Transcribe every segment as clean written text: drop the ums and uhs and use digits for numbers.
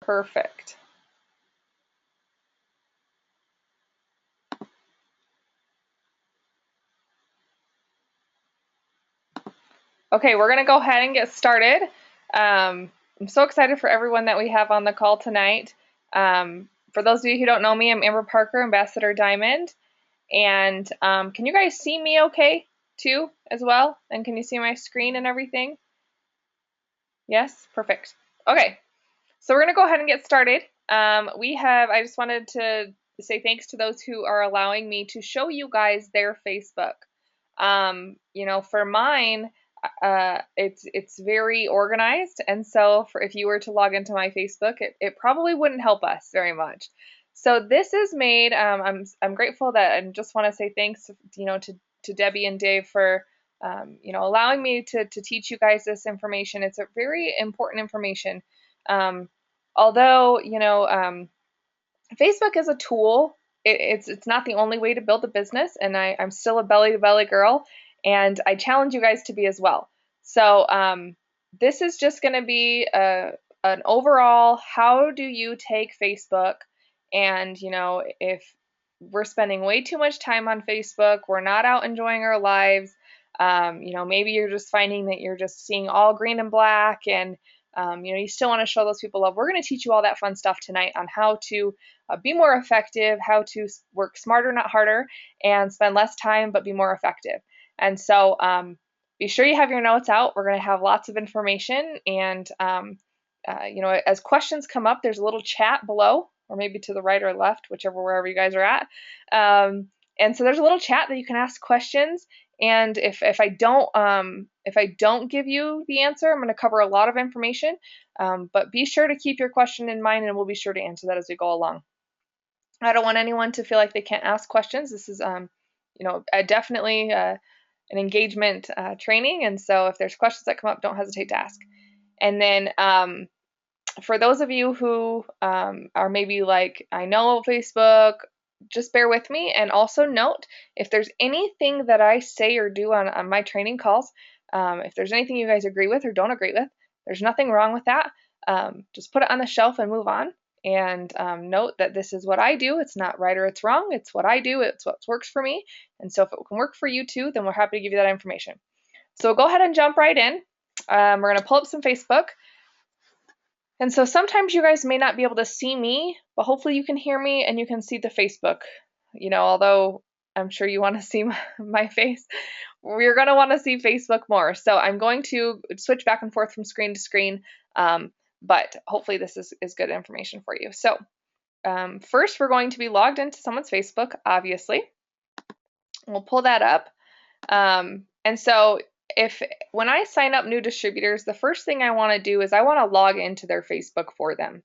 Perfect. Okay, we're gonna go ahead and get started. I'm so excited for everyone that we have on the call tonight. For those of you who don't know me, I'm Amber Parker, Ambassador Diamond. And can you guys see me okay too as well? And can you see my screen and everything? Yes, perfect. Okay, so we're gonna go ahead and get started. I just wanted to say thanks to those who are allowing me to show you guys their Facebook. For mine, it's very organized, and so if you were to log into my Facebook, it probably wouldn't help us very much. So this is made. I'm grateful that, and just want to say thanks, to Debbie and Dave for allowing me to teach you guys this information. It's a very important information. Although Facebook is a tool, it's not the only way to build a business, and I'm still a belly-to-belly girl, and I challenge you guys to be as well. So this is just going to be an overall, how do you take Facebook, and if we're spending way too much time on Facebook, we're not out enjoying our lives, maybe you're just finding that you're just seeing all green and black, and you still want to show those people love. We're going to teach you all that fun stuff tonight on how to be more effective, how to work smarter, not harder, and spend less time but be more effective. And so be sure you have your notes out. We're going to have lots of information, and as questions come up, there's a little chat below, or maybe to the right or left, wherever you guys are at. And so there's a little chat that you can ask questions. And if I don't give you the answer, I'm going to cover a lot of information. But be sure to keep your question in mind, and we'll be sure to answer that as we go along. I don't want anyone to feel like they can't ask questions. This is, definitely an engagement training, and so if there's questions that come up, don't hesitate to ask. And then for those of you who are maybe like, I know Facebook, just bear with me, and also note if there's anything that I say or do on my training calls, if there's anything you guys agree with or don't agree with, there's nothing wrong with that. Just put it on the shelf and move on. And note that this is what I do. It's not right or it's wrong. It's what I do. It's what works for me. And so if it can work for you too, then we're happy to give you that information. So go ahead and jump right in. We're going to pull up some Facebook. And so sometimes you guys may not be able to see me, but hopefully you can hear me and you can see the Facebook. Although I'm sure you want to see my face, we're going to want to see Facebook more. So I'm going to switch back and forth from screen to screen, but hopefully this is good information for you. So first we're going to be logged into someone's Facebook, obviously. We'll pull that up. And so when I sign up new distributors, the first thing I want to do is I want to log into their Facebook for them.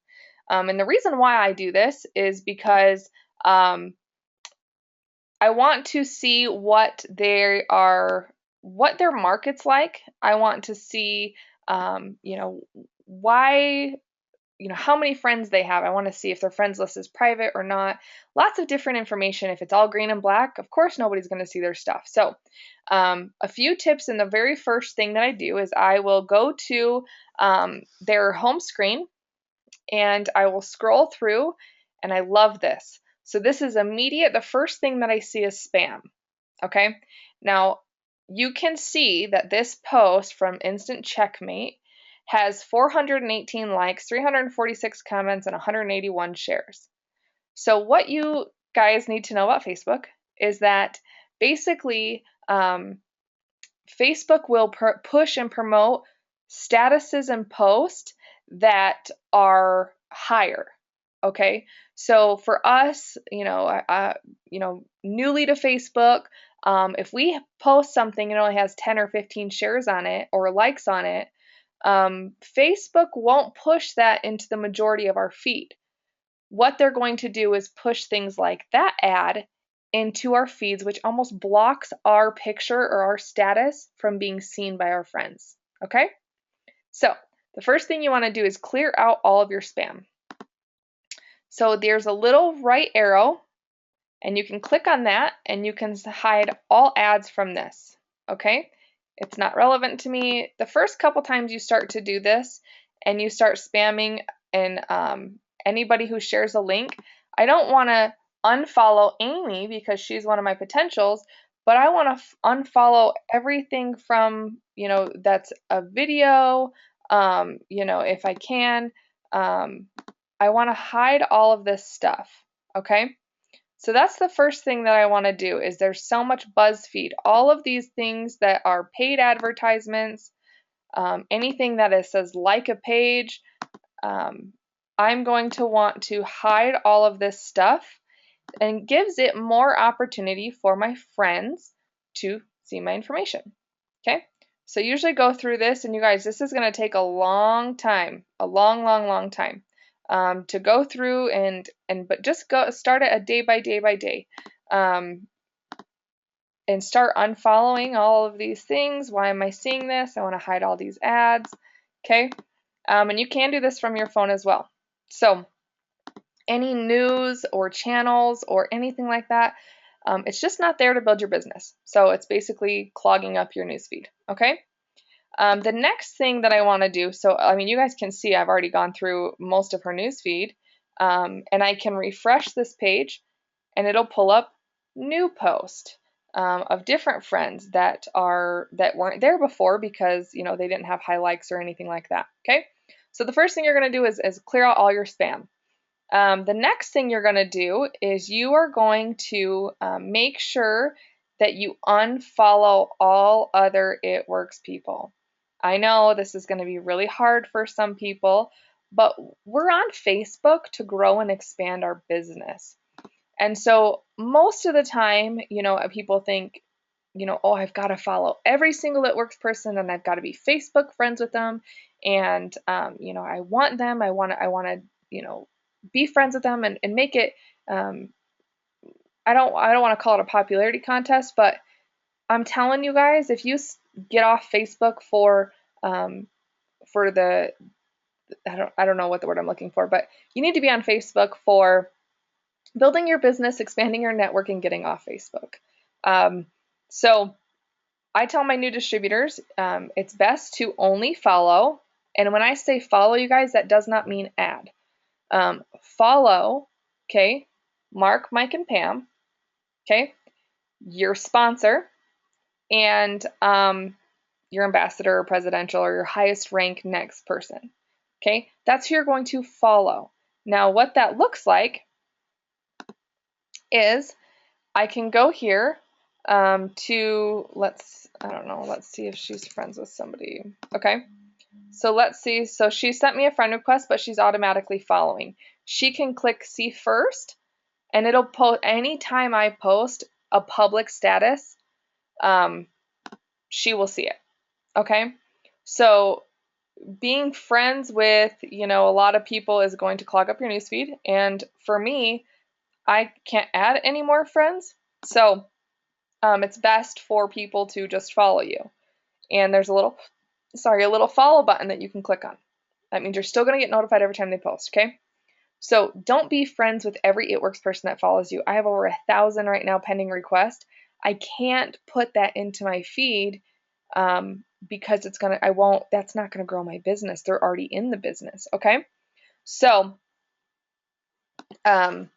And the reason why I do this is because I want to see what their market's like. I want to see, why, how many friends they have. I want to see if their friends list is private or not. Lots of different information. If it's all green and black, of course nobody's going to see their stuff. So a few tips, and the very first thing that I do is I will go to their home screen, and I will scroll through, and I love this. So this is immediate. The first thing that I see is spam. Okay. Now you can see that this post from Instant Checkmate has 418 likes, 346 comments, and 181 shares. So what you guys need to know about Facebook is that basically Facebook will push and promote statuses and posts that are higher. Okay, so for us, newly to Facebook, if we post something and it only has 10 or 15 shares on it or likes on it, Facebook won't push that into the majority of our feed. What they're going to do is push things like that ad into our feeds, which almost blocks our picture or our status from being seen by our friends. Okay, so the first thing you want to do is clear out all of your spam. So there's a little right arrow, and you can click on that, and you can hide all ads from this. Okay, it's not relevant to me. The first couple times you start to do this and you start spamming, and anybody who shares a link. I don't want to unfollow Amy because she's one of my potentials, but I want to unfollow everything from, that's a video, if I can. I want to hide all of this stuff, okay? So that's the first thing that I want to do. Is there's so much BuzzFeed, all of these things that are paid advertisements, anything that it says like a page, I'm going to want to hide all of this stuff, and gives it more opportunity for my friends to see my information. Okay, so usually go through this, and you guys, this is going to take a long time, a long time, to go through but just go start it a day by day, and start unfollowing all of these things. Why am I seeing this? I want to hide all these ads. Okay, and you can do this from your phone as well. So any news or channels or anything like that, it's just not there to build your business. So it's basically clogging up your newsfeed. Okay. The next thing that I want to do, so you guys can see I've already gone through most of her newsfeed, and I can refresh this page, and it'll pull up new post of different friends that weren't there before because they didn't have high likes or anything like that. Okay. So the first thing you're going to do is clear out all your spam. The next thing you're going to do is you are going to make sure that you unfollow all other It Works people. I know this is going to be really hard for some people, but we're on Facebook to grow and expand our business. And so most of the time, people think, oh, I've got to follow every single It Works person, and I've got to be Facebook friends with them, and I want them. I want to be friends with them and make it. I don't want to call it a popularity contest, but I'm telling you guys, if you get off Facebook for the I don't know what the word I'm looking for, but you need to be on Facebook for building your business, expanding your network, and getting off Facebook. So I tell my new distributors, it's best to only follow. And when I say follow, you guys, that does not mean add. Follow, okay, Mark, Mike, and Pam, okay, your sponsor, and your ambassador or presidential or your highest rank next person. Okay, that's who you're going to follow. Now, what that looks like is I can go here to, let's see if she's friends with somebody. Okay, so let's see. So she sent me a friend request, but she's automatically following. She can click see first, and it'll post anytime I post a public status, she will see it. Okay, so being friends with a lot of people is going to clog up your newsfeed, and for me, I can't add any more friends, so it's best for people to just follow you. And there's a little follow button that you can click on. That means you're still going to get notified every time they post. Okay, so don't be friends with every It Works person that follows you. I have over 1,000 right now pending request. I can't put that into my feed because that's not going to grow my business. They're already in the business. Okay. So, I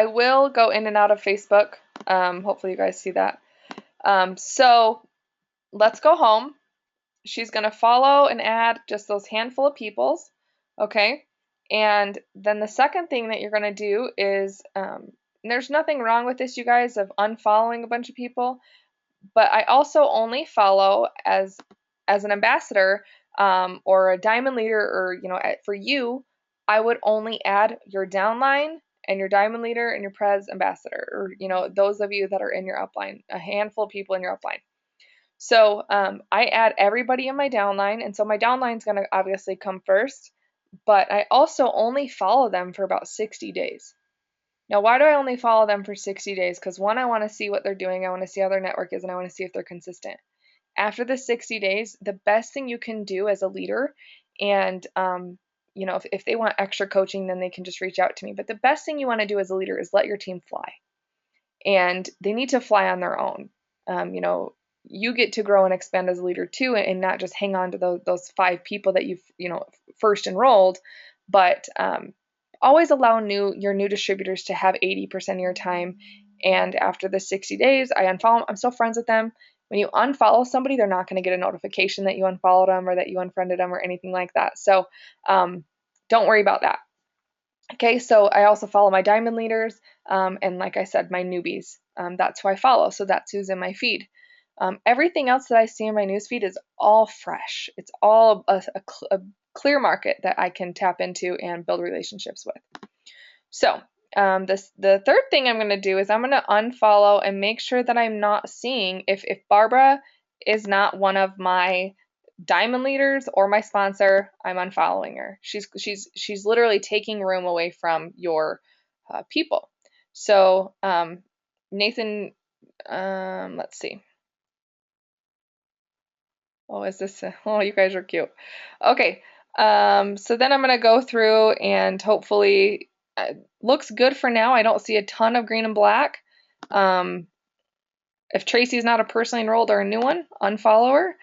will go in and out of Facebook. Hopefully you guys see that. So let's go home. She's going to follow and add just those handful of peoples. Okay. And then the second thing that you're going to do is, there's nothing wrong with this, you guys, of unfollowing a bunch of people, but I also only follow as an ambassador, or a diamond leader, or for you, I would only add your downline and your diamond leader and your prez ambassador, or those of you that are in your upline, a handful of people in your upline. So I add everybody in my downline, and so my downline is going to obviously come first, but I also only follow them for about 60 days. Now, why do I only follow them for 60 days? Because one, I want to see what they're doing. I want to see how their network is, and I want to see if they're consistent. After the 60 days, the best thing you can do as a leader, and if they want extra coaching, then they can just reach out to me. But the best thing you want to do as a leader is let your team fly. And they need to fly on their own. you get to grow and expand as a leader too, and not just hang on to those 5 people that you've first enrolled, but always allow your new distributors to have 80% of your time. And after the 60 days, I unfollow them. I'm still friends with them. When you unfollow somebody, they're not going to get a notification that you unfollowed them or that you unfriended them or anything like that. So don't worry about that. Okay, so I also follow my diamond leaders, and like I said, my newbies. That's who I follow, so that's who's in my feed. Everything else that I see in my newsfeed is all fresh. It's all a clear market that I can tap into and build relationships with. So the third thing I'm going to do is I'm going to unfollow and make sure that I'm not seeing if Barbara is not one of my diamond leaders or my sponsor, I'm unfollowing her. She's literally taking room away from your people. So Nathan, let's see. Oh, is this? Oh, you guys are cute. Okay. So then I'm gonna go through and hopefully looks good for now. I don't see a ton of green and black. If Tracy's not a personally enrolled or a new one, unfollow her.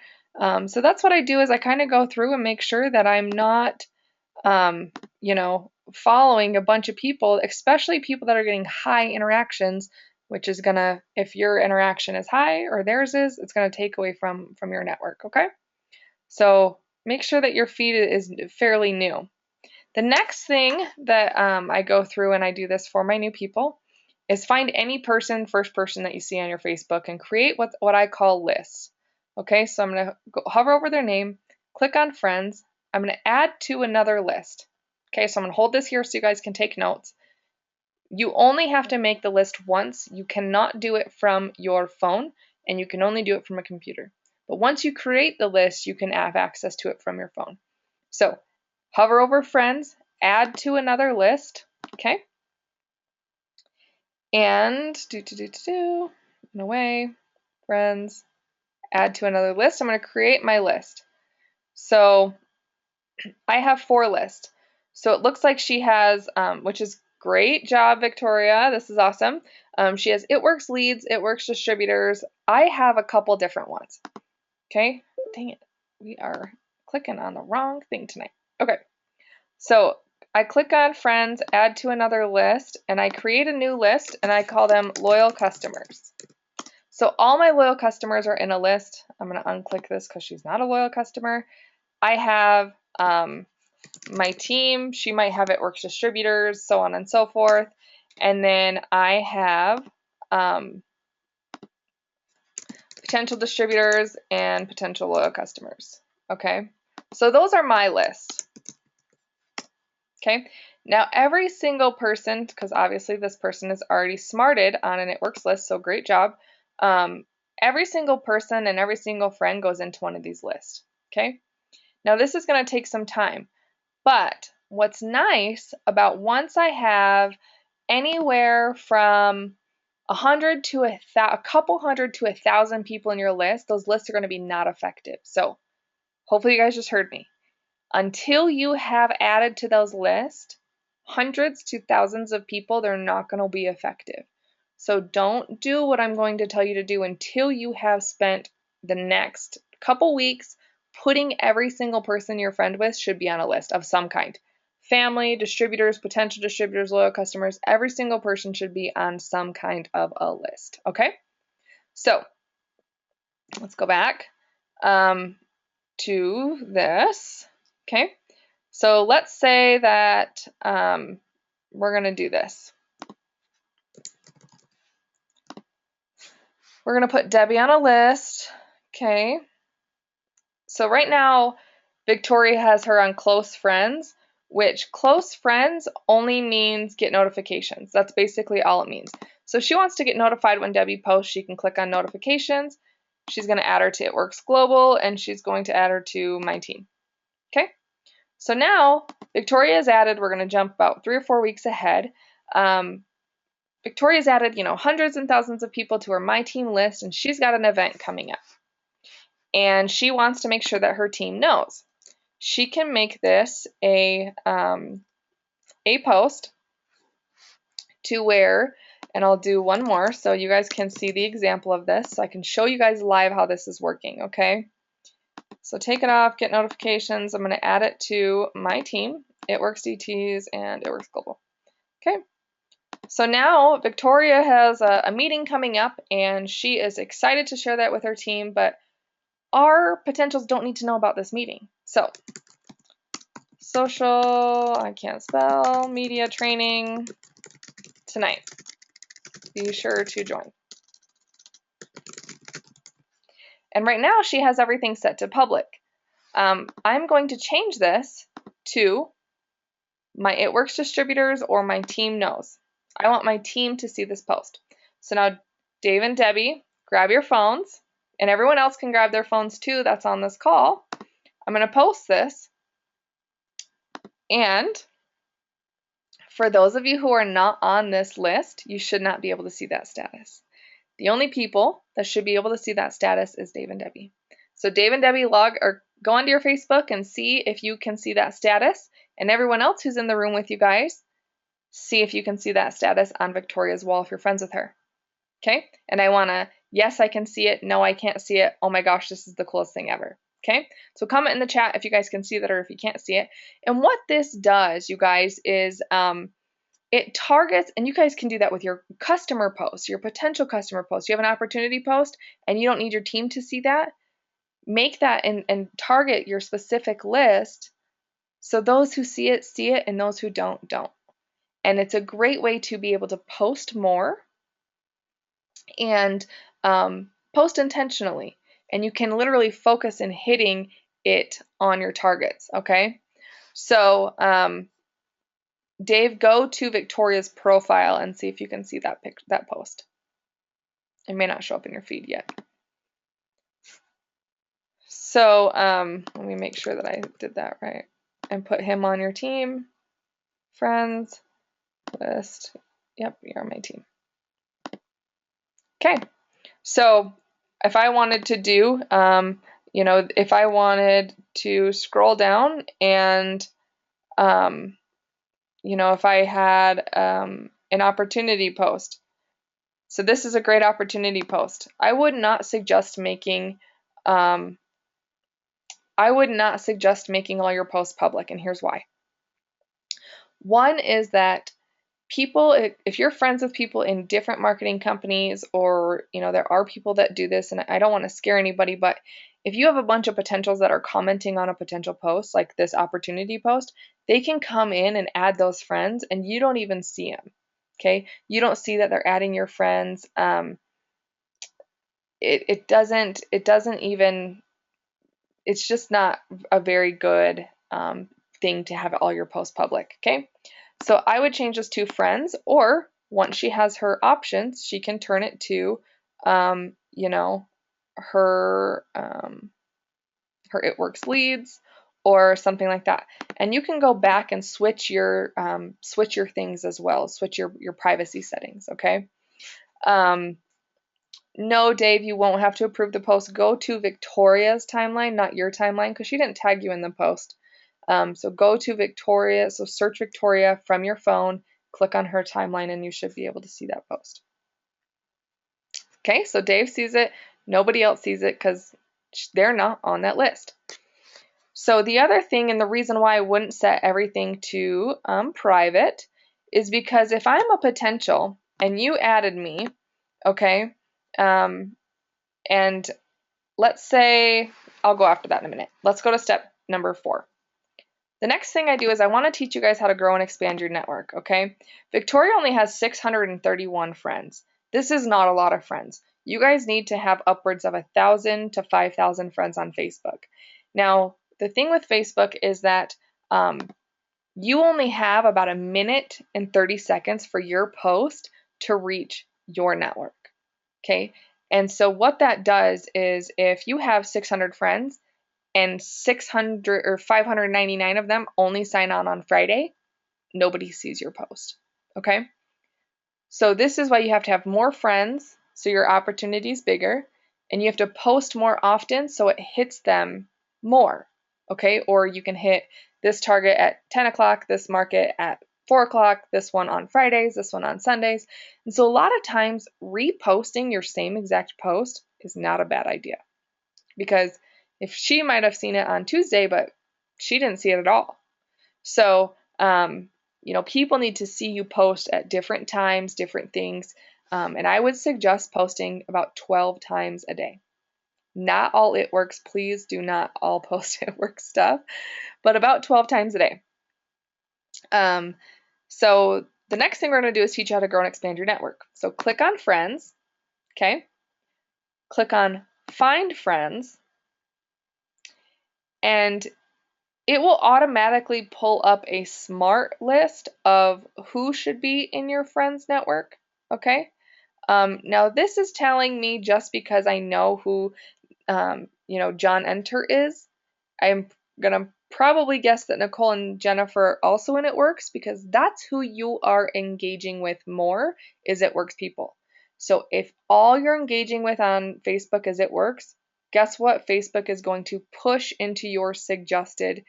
So that's what I do is I kind of go through and make sure that I'm not, following a bunch of people, especially people that are getting high interactions, which is gonna, if your interaction is high or theirs is, it's gonna take away from your network. Okay, so make sure that your feed is fairly new. The next thing that I go through, and I do this for my new people, is find any first person that you see on your Facebook and create what I call lists. Okay, so I'm going to hover over their name, click on friends. I'm going to add to another list. Okay, so I'm going to hold this here so you guys can take notes. You only have to make the list once. You cannot do it from your phone, and you can only do it from a computer. But once you create the list, you can have access to it from your phone. So hover over friends, add to another list, okay? And away, friends, add to another list. I'm going to create my list. So I have 4 lists. So it looks like she has, which is great job, Victoria. This is awesome. She has It Works leads, It Works distributors. I have a couple different ones. Okay, dang it. We are clicking on the wrong thing tonight. Okay, so I click on friends, add to another list, and I create a new list and I call them loyal customers. So all my loyal customers are in a list. I'm going to unclick this because she's not a loyal customer. I have my team. She might have It Works distributors, so on and so forth. And then I have potential distributors and potential loyal customers. Okay, so those are my lists. Okay, now every single person, because obviously this person is already smarted on an It Works list, so great job. Every single person and every single friend goes into one of these lists. Okay, now this is going to take some time, but what's nice about once I have anywhere from 100 to a couple hundred to 1,000 people in your list, those lists are going to be not effective. So hopefully you guys just heard me. Until you have added to those lists hundreds to thousands of people, they're not going to be effective. So don't do what I'm going to tell you to do until you have spent the next couple weeks putting every single person your friend with should be on a list of some kind. Family, distributors, potential distributors, loyal customers, every single person should be on some kind of a list. Okay? So let's go back to this. Okay, so let's say that we're going to do this. We're going to put Debbie on a list. Okay, so right now Victoria has her on close friends, which close friends only means get notifications. That's basically all it means. So if she wants to get notified when Debbie posts, she can click on notifications. She's going to add her to It Works Global, and she's going to add her to my team. Okay, so now Victoria is added. We're going to jump about 3 or 4 weeks ahead. Victoria's added, hundreds and thousands of people to her My Team list, and she's got an event coming up. And she wants to make sure that her team knows. She can make this a post to where And I'll do one more so you guys can see the example of this. So I can show you guys live how this is working, okay? So take it off, get notifications. I'm going to add it to my team. It Works DTs and It Works Global. Okay. So now Victoria has a meeting coming up and she is excited to share that with her team, but our potentials don't need to know about this meeting. So social, I can't spell, media training tonight. Be sure to join. And right now she has everything set to public. I'm going to change this to my It Works distributors or my team knows. I want my team to see this post. So now Dave and Debbie, grab your phones, and everyone else can grab their phones too that's on this call. I'm going to post this, and for those of you who are not on this list, you should not be able to see that status. The only people that should be able to see that status is Dave and Debbie. So Dave and Debbie go onto your Facebook and see if you can see that status, and everyone else who's in the room with you guys, see if you can see that status on Victoria's wall if you're friends with her. Okay? And I want to, yes, I can see it. No, I can't see it. Oh my gosh, this is the coolest thing ever. Okay? So comment in the chat if you guys can see that or if you can't see it. And what this does, you guys, is it targets, and you guys can do that with your customer posts, your potential customer posts. You have an opportunity post and you don't need your team to see that. Make that and target your specific list so those who see it, and those who don't, don't. And it's a great way to be able to post more and post intentionally. And you can literally focus in hitting it on your targets, okay? So Dave, go to Victoria's profile and see if you can see that post. It may not show up in your feed yet. So let me make sure that I did that right. And put him on your team. Friends, list. Yep, you're on my team. Okay, so if I wanted to do, if I wanted to scroll down and, if I had an opportunity post. So this is a great opportunity post. I would not suggest making all your posts public, and here's why. One is that people, if you're friends with people in different marketing companies, or there are people that do this, and I don't want to scare anybody, but if you have a bunch of potentials that are commenting on a potential post like this opportunity post, they can come in and add those friends and you don't even see them. Okay, you don't see that they're adding your friends. It doesn't even, it's just not a very good thing to have all your posts public. Okay, so I would change this to friends, or once she has her options, she can turn it to her It Works leads or something like that. And you can go back and switch your things as well, switch your privacy settings. Okay. No, Dave, you won't have to approve the post. Go to Victoria's timeline, not your timeline, because she didn't tag you in the post. So go to Victoria, so search Victoria from your phone, click on her timeline, and you should be able to see that post. Okay, so Dave sees it, nobody else sees it because they're not on that list. So the other thing, and the reason why I wouldn't set everything to private, is because if I'm a potential and you added me, okay, and let's say, I'll go after that in a minute. Let's go to step number 4. The next thing I do is I want to teach you guys how to grow and expand your network, okay? Victoria only has 631 friends. This is not a lot of friends. You guys need to have upwards of 1,000 to 5,000 friends on Facebook. Now, the thing with Facebook is that you only have about 1 minute and 30 seconds for your post to reach your network, okay? And so what that does is if you have 600 friends, and 600 or 599 of them only sign on Friday, nobody sees your post, okay? So this is why you have to have more friends so your opportunity is bigger, and you have to post more often so it hits them more, okay? Or you can hit this target at 10 o'clock, this market at 4 o'clock, this one on Fridays, this one on Sundays. And so a lot of times reposting your same exact post is not a bad idea, because if she might have seen it on Tuesday, but she didn't see it at all. So, people need to see you post at different times, different things. And I would suggest posting about 12 times a day. Not all It Works. Please do not all post It Works stuff, but about 12 times a day. So the next thing we're going to do is teach you how to grow and expand your network. So click on Friends, okay? Click on Find Friends, and it will automatically pull up a smart list of who should be in your friends network, okay? Now this is telling me just because I know who, John Enter is. I'm gonna probably guess that Nicole and Jennifer are also in It Works, because that's who you are engaging with more, is It Works people. So if all you're engaging with on Facebook is It Works, guess what Facebook is going to push into your suggested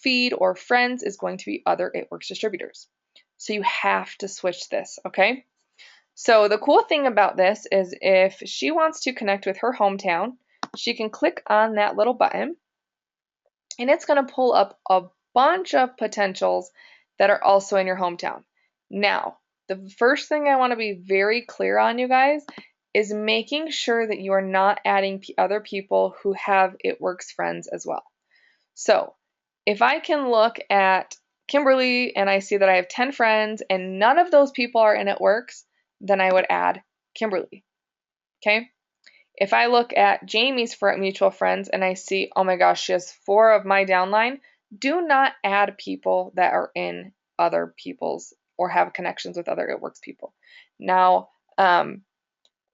feed or friends is going to be other It Works distributors. So you have to switch this, okay? So the cool thing about this is if she wants to connect with her hometown, she can click on that little button, and it's going to pull up a bunch of potentials that are also in your hometown. Now, the first thing I want to be very clear on, you guys, is making sure that you are not adding other people who have It Works friends as well. So if I can look at Kimberly and I see that I have 10 friends and none of those people are in It Works, then I would add Kimberly, okay? If I look at Jamie's mutual friends and I see, oh my gosh, she has 4 of my downline, do not add people that are in other people's or have connections with other It Works people. Now,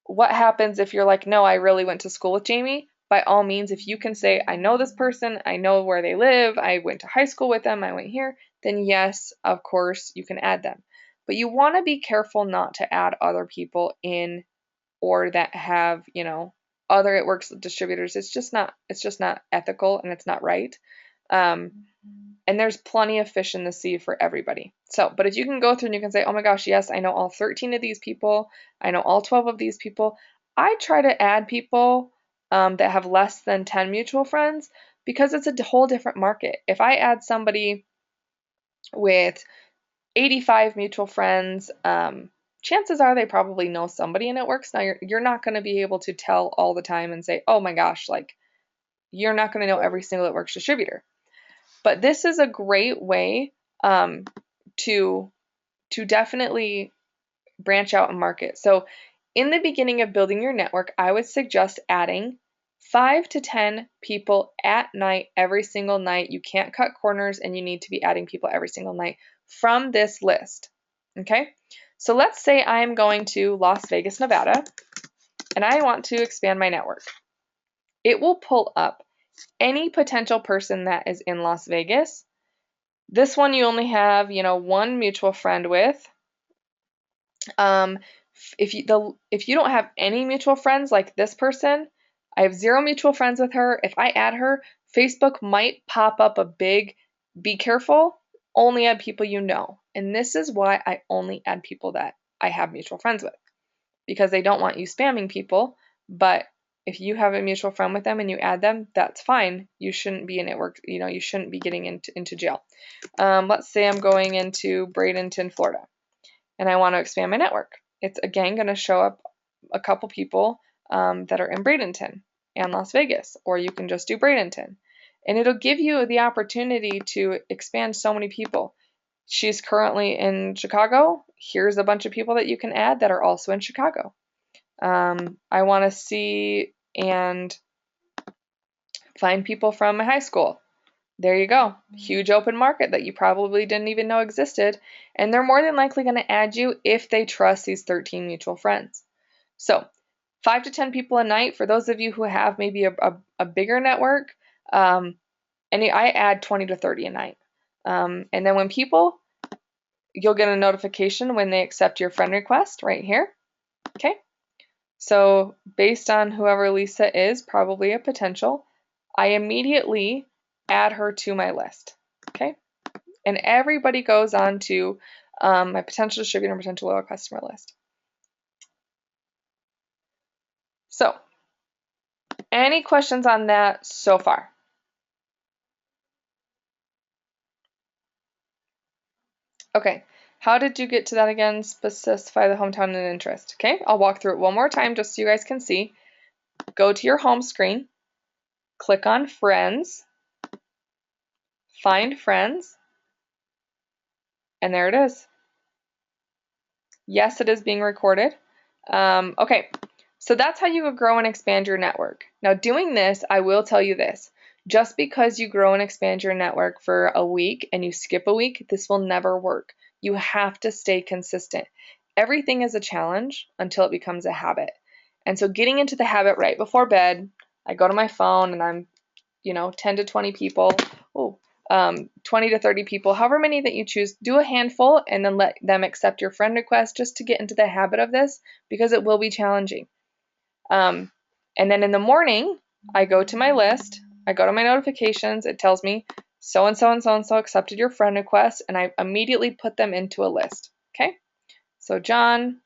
what happens if you're like, no, I really went to school with Jamie? By all means, if you can say, I know this person, I know where they live, I went to high school with them, I went here, then yes, of course, you can add them. But you want to be careful not to add other people in, or that have, other It Works distributors. It's just not ethical, and it's not right. And there's plenty of fish in the sea for everybody. So, but if you can go through and you can say, oh my gosh, yes, I know all 13 of these people, I know all 12 of these people. I try to add people that have less than 10 mutual friends, because it's a whole different market. If I add somebody with 85 mutual friends, chances are they probably know somebody in It Works. Now, you're not going to be able to tell all the time and say, oh my gosh, like, you're not going to know every single It Works distributor. But this is a great way to definitely branch out and market. So in the beginning of building your network, I would suggest adding 5 to 10 people at night, every single night. You can't cut corners, and you need to be adding people every single night from this list. Okay? So let's say I'm going to Las Vegas, Nevada, and I want to expand my network. It will pull up any potential person that is in Las Vegas. This one you only have, one mutual friend with. If you don't have any mutual friends, like this person, I have 0 mutual friends with her. If I add her, Facebook might pop up a big, be careful, only add people you know. And this is why I only add people that I have mutual friends with, because they don't want you spamming people. But if you have a mutual friend with them and you add them, that's fine. You shouldn't be in It Works. You shouldn't be getting into jail. Let's say I'm going into Bradenton, Florida, and I want to expand my network. It's again going to show up a couple people that are in Bradenton and Las Vegas, or you can just do Bradenton. And it'll give you the opportunity to expand so many people. She's currently in Chicago. Here's a bunch of people that you can add that are also in Chicago. I want to see and find people from my high school. There you go. Huge open market that you probably didn't even know existed. And they're more than likely going to add you if they trust these 13 mutual friends. So 5 to 10 people a night for those of you who have maybe a bigger network. And I add 20 to 30 a night. And then when people, you'll get a notification when they accept your friend request right here. Okay. So based on whoever Lisa is, probably a potential, I immediately add her to my list. Okay. And everybody goes on to my potential distributor and potential loyal customer list. So, any questions on that so far? Okay, how did you get to that again? Specify the hometown and interest. Okay, I'll walk through it one more time just so you guys can see. Go to your home screen, click on Friends, find Friends, and there it is. Yes, it is being recorded. Okay, so that's how you grow and expand your network. Now, doing this, I will tell you this. Just because you grow and expand your network for a week and you skip a week, this will never work. You have to stay consistent. Everything is a challenge until it becomes a habit. And so getting into the habit right before bed, I go to my phone and I'm, 10 to 20 people. 20 to 30 people, however many that you choose, do a handful and then let them accept your friend request just to get into the habit of this, because it will be challenging. And then in the morning, I go to my list, I go to my notifications, it tells me so-and-so and so-and-so accepted your friend request, and I immediately put them into a list. Okay, so John,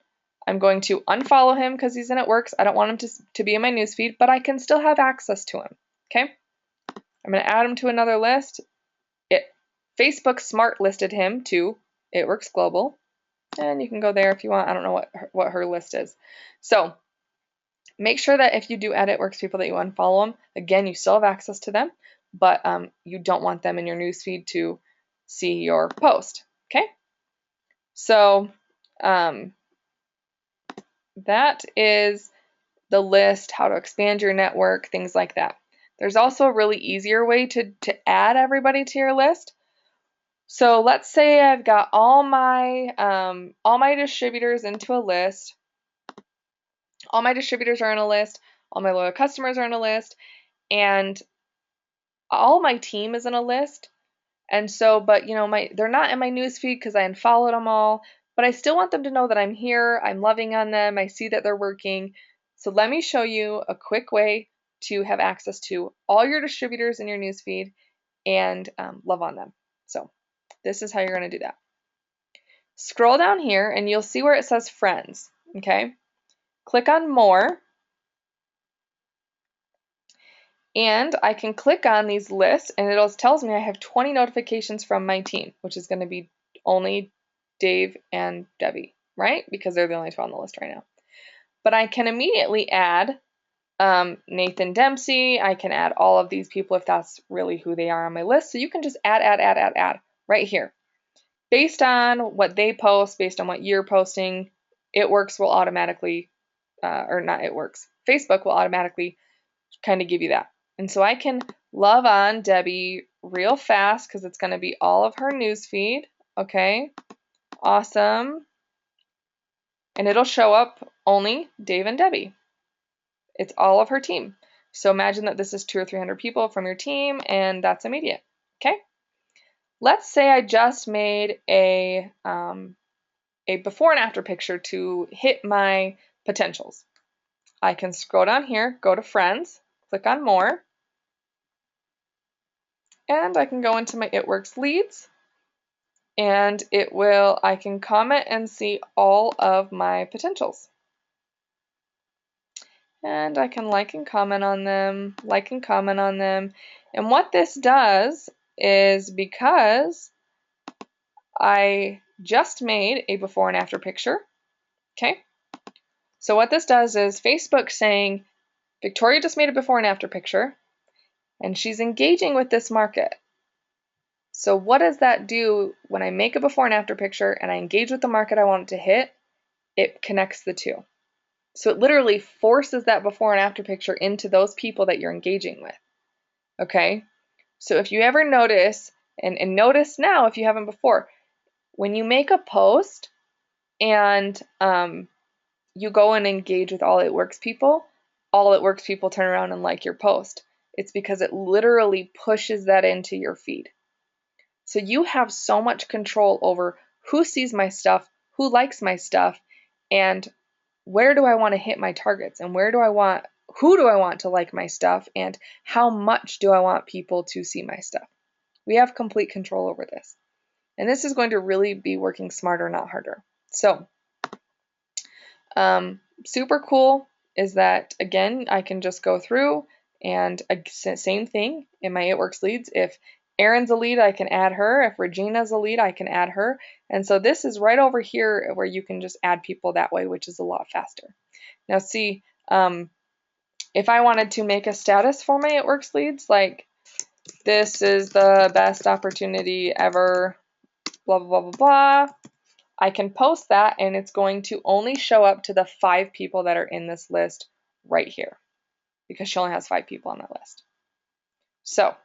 I'm going to unfollow him because he's in at work. I don't want him to be in my newsfeed, but I can still have access to him. Okay, I'm going to add him to another list. Facebook Smart listed him to It Works Global, and you can go there if you want. I don't know what her list is. So make sure that if you do add It Works people that you unfollow them. Again, you still have access to them, but you don't want them in your newsfeed to see your post. Okay, so that is the list, how to expand your network, things like that. There's also a really easier way to add everybody to your list. So let's say I've got all my distributors into a list. All my distributors are in a list. All my loyal customers are in a list, and all my team is in a list. And so, but they're not in my newsfeed because I unfollowed them all. But I still want them to know that I'm here. I'm loving on them. I see that they're working. So let me show you a quick way to have access to all your distributors in your newsfeed and love on them. So this is how you're going to do that. Scroll down here and you'll see where it says friends, okay? Click on more, and I can click on these lists and it tells me I have 20 notifications from my team, which is going to be only Dave and Debbie, right? Because they're the only two on the list right now. But I can immediately add Nathan Dempsey. I can add all of these people if that's really who they are on my list. So you can just add right here. Based on what they post, based on what you're posting, It Works will automatically, or not It Works, Facebook will automatically kind of give you that. And so I can love on Debbie real fast because it's going to be all of her newsfeed. Okay, awesome. And it'll show up only Dave and Debbie. It's all of her team. So imagine that this is 200 or 300 people from your team, and that's immediate. Okay. Let's say I just made a before and after picture to hit my potentials. I can scroll down here, go to Friends, click on More, and I can go into my It Works leads, and I can comment and see all of my potentials. And I can like and comment on them, And what this does is, because I just made a before and after picture, okay? So what this does is Facebook saying, Victoria just made a before and after picture, and she's engaging with this market. So what does that do when I make a before and after picture and I engage with the market I want it to hit? It connects the two. So it literally forces that before and after picture into those people that you're engaging with. Okay? So if you ever notice, and notice now if you haven't before, when you make a post and you go and engage with All It Works people turn around and like your post. It's because it literally pushes that into your feed. So you have so much control over who sees my stuff, who likes my stuff, and where do I want to hit my targets, and who do I want to like my stuff, and how much do I want people to see my stuff. We have complete control over this. And this is going to really be working smarter, not harder. So super cool is that, again, I can just go through and same thing in my It Works leads. If Erin's a lead, I can add her. If Regina's a lead, I can add her. And so this is right over here where you can just add people that way, which is a lot faster. Now see, if I wanted to make a status for my It Works leads, like this is the best opportunity ever, blah, blah, blah, blah, blah, I can post that and it's going to only show up to the 5 people that are in this list right here because she only has 5 people on that list. So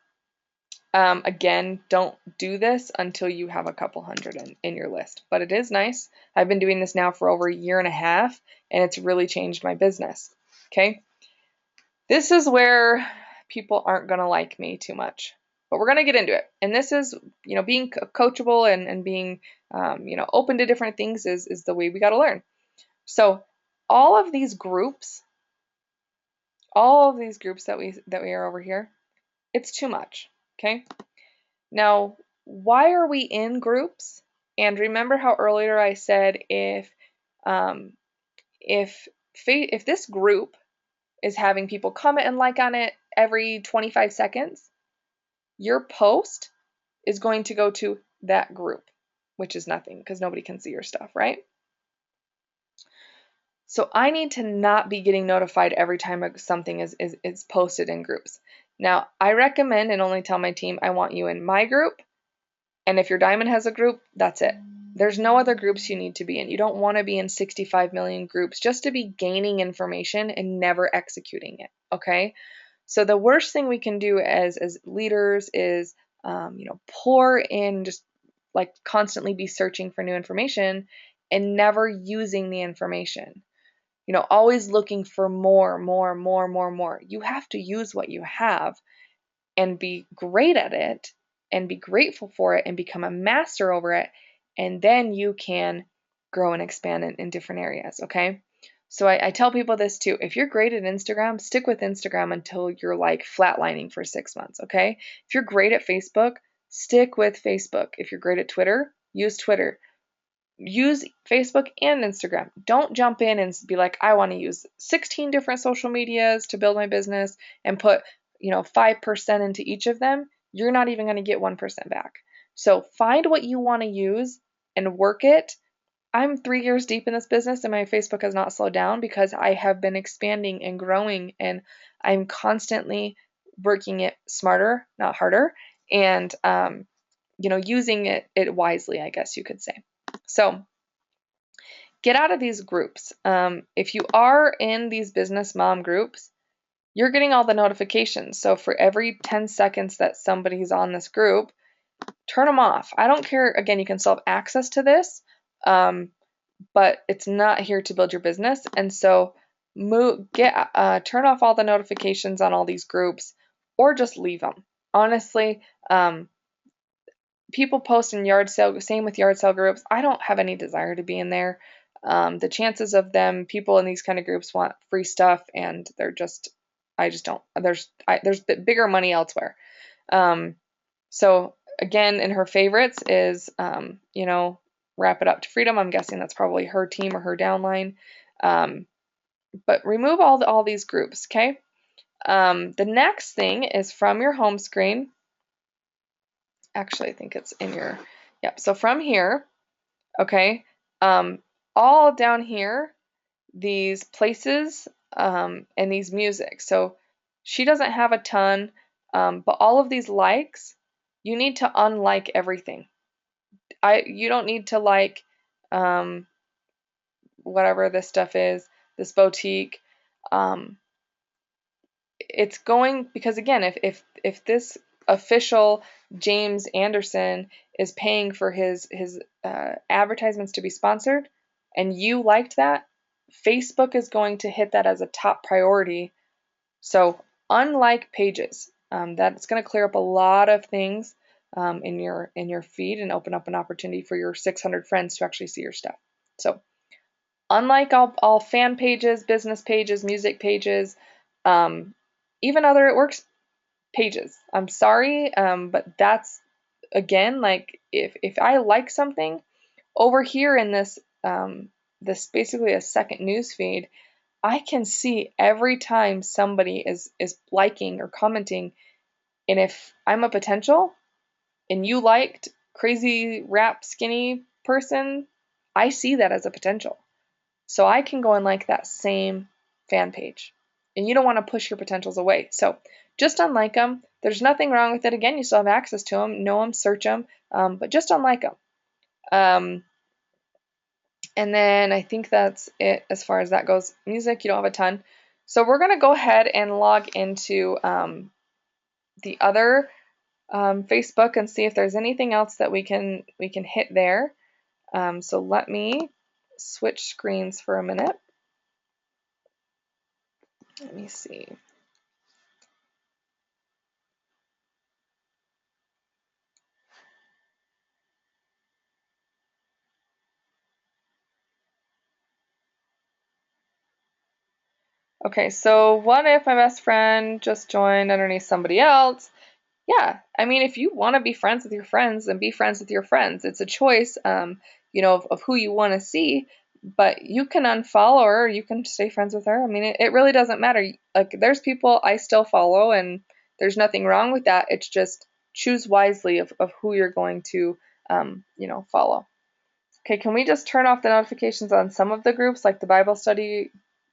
again, don't do this until you have a couple hundred in your list, but it is nice. I've been doing this now for over 1.5 years and it's really changed my business. Okay. This is where people aren't going to like me too much, but we're going to get into it. And this is, being coachable and being, open to different things is the way we got to learn. So all of these groups that we are over here, it's too much. Okay. Now, why are we in groups? And remember how earlier I said if this group is having people comment and like on it every 25 seconds, your post is going to go to that group, which is nothing because nobody can see your stuff, right? So I need to not be getting notified every time something is posted in groups. Now, I recommend and only tell my team I want you in my group, and if your diamond has a group, that's it. There's no other groups you need to be in. You don't want to be in 65 million groups just to be gaining information and never executing it, okay? So the worst thing we can do as leaders is, pour in, just like constantly be searching for new information and never using the information. Always looking for more. You have to use what you have and be great at it and be grateful for it and become a master over it. And then you can grow and expand in different areas, okay? So I tell people this too. If you're great at Instagram, stick with Instagram until you're like flatlining for 6 months, okay? If you're great at Facebook, stick with Facebook. If you're great at Twitter, use Twitter. Use Facebook and Instagram. Don't jump in and be like, I want to use 16 different social medias to build my business and put 5% into each of them. You're not even going to get 1% back. So find what you want to use and work it. I'm 3 years deep in this business and my Facebook has not slowed down because I have been expanding and growing and I'm constantly working it smarter, not harder, and using it wisely, I guess you could say. So get out of these groups. If you are in these business mom groups, you're getting all the notifications. So for every 10 seconds that somebody's on this group, turn them off. I don't care. Again, you can still have access to this, but it's not here to build your business. And so turn off all the notifications on all these groups or just leave them. Honestly, people post in yard sale, same with yard sale groups. I don't have any desire to be in there. The chances of people in these kind of groups want free stuff and I just don't. There's bigger money elsewhere. So again, in her favorites is, wrap it up to freedom. I'm guessing that's probably her team or her downline. But remove all these groups, okay? The next thing is from your home screen. Actually, I think it's in your, yep. So from here, okay, all down here, these places and these music. So she doesn't have a ton, but all of these likes, you need to unlike everything. You don't need to like whatever this stuff is, this boutique. It's going, because again, if this official James Anderson is paying for his advertisements to be sponsored and you liked that, Facebook is going to hit that as a top priority. So unlike pages, that's going to clear up a lot of things in your feed and open up an opportunity for your 600 friends to actually see your stuff. So unlike all fan pages, business pages, music pages, even other It Works pages. I'm sorry, but that's again, like if I like something over here in this this basically a second news feed, I can see every time somebody is liking or commenting, and if I'm a potential and you liked crazy rap skinny person, I see that as a potential. So I can go and like that same fan page. And you don't want to push your potentials away. So just unlike them. There's nothing wrong with it. Again, you still have access to them, know them, search them, but just unlike them. And then I think that's it as far as that goes. Music, you don't have a ton. So we're going to go ahead and log into the other Facebook and see if there's anything else that we can hit there. So let me switch screens for a minute. Let me see. Okay, so what if my best friend just joined underneath somebody else? Yeah, I mean, if you want to be friends with your friends, then be friends with your friends. It's a choice, of who you want to see, but you can unfollow her, you can stay friends with her. I mean, it really doesn't matter. Like, there's people I still follow, and there's nothing wrong with that. It's just choose wisely of who you're going to, follow. Okay, can we just turn off the notifications on some of the groups, like the Bible study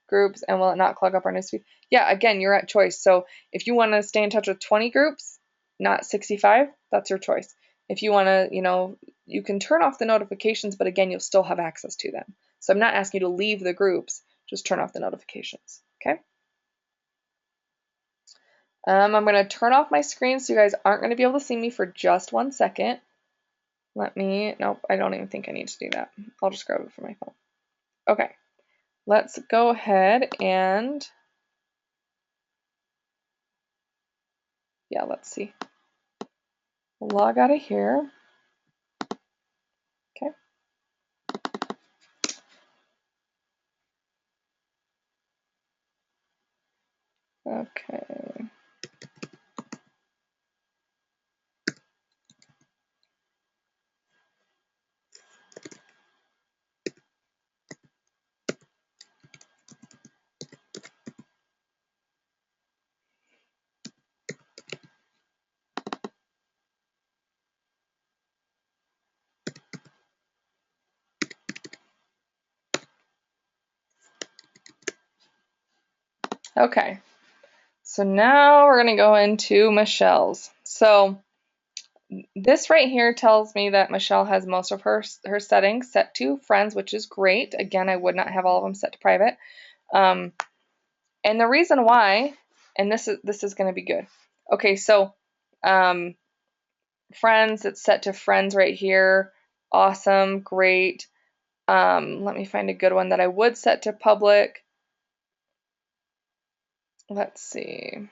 groups, and will it not clog up our newsfeed? Yeah, again, you're at choice. So if you want to stay in touch with 20 groups, not 65, that's your choice. If you want to, you can turn off the notifications, but again, you'll still have access to them. So I'm not asking you to leave the groups, just turn off the notifications, okay? I'm going to turn off my screen so you guys aren't going to be able to see me for just 1 second. Nope, I don't even think I need to do that. I'll just grab it from my phone. Okay, let's go ahead and, let's see. Log out of here. Okay. Okay. Okay. So now we're going to go into Michelle's. So this right here tells me that Michelle has most of her settings set to friends, which is great. Again, I would not have all of them set to private. And the reason why, and this is going to be good. Okay, so friends, it's set to friends right here. Awesome, great. Let me find a good one that I would set to public. Let's see.